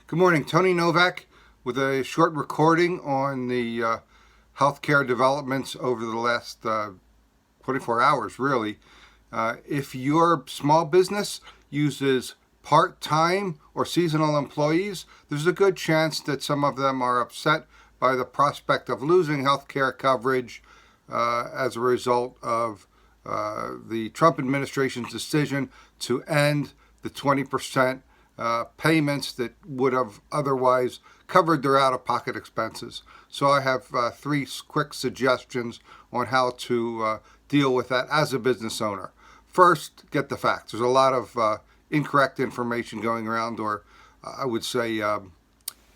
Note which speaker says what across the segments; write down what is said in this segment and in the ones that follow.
Speaker 1: Good morning, Tony Novak with a short recording on the healthcare developments over the last 24 hours, really. If your small business uses part-time or seasonal employees, there's a good chance that some of them are upset by the prospect of losing healthcare coverage as a result of the Trump administration's decision to end the 20% payments that would have otherwise covered their out-of-pocket expenses. So I have three quick suggestions on how to deal with that as a business owner. First, get the facts. There's a lot of incorrect information going around, or I would say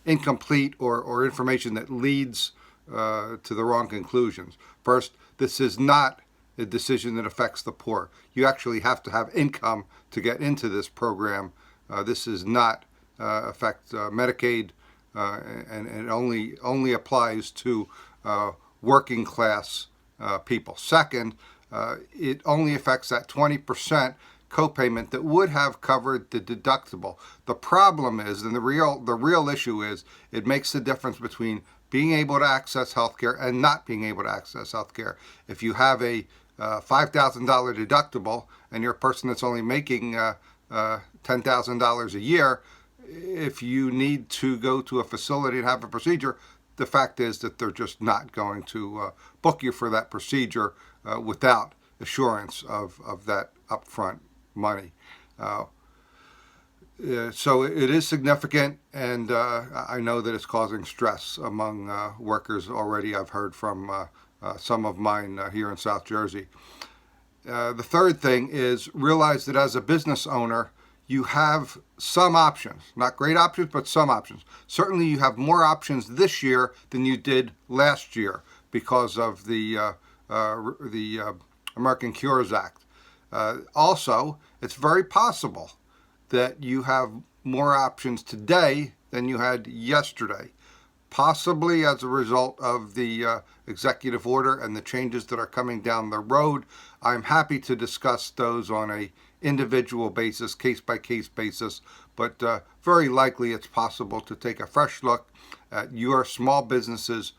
Speaker 1: incomplete or information that leads to the wrong conclusions. First, this is not a decision that affects the poor. You actually have to have income to get into this program. This does not affect Medicaid, and it only applies to working class people. Second, it only affects that 20% copayment that would have covered the deductible. The problem is, and the real issue is, it makes the difference between being able to access healthcare and not being able to access healthcare. If you have a $5,000 deductible and you're a person that's only making $10,000 a year, if you need to go to a facility and have a procedure, the fact is that they're just not going to book you for that procedure without assurance of that upfront money. So it is significant, and I know that it's causing stress among workers already. I've heard from some of mine here in South Jersey. The third thing is realize that as a business owner, you have some options, not great options, but some options. Certainly you have more options this year than you did last year because of the American Cures Act. Also, it's very possible that you have more options today than you had yesterday, possibly as a result of the executive order and the changes that are coming down the road. I'm happy to discuss those on a individual basis, case-by-case basis, but very likely it's possible to take a fresh look at your small business's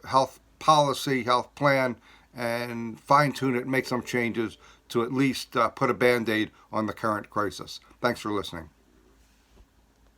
Speaker 1: health policy, health plan, and fine-tune it, make some changes to at least put a Band-Aid on the current crisis. Thanks for listening.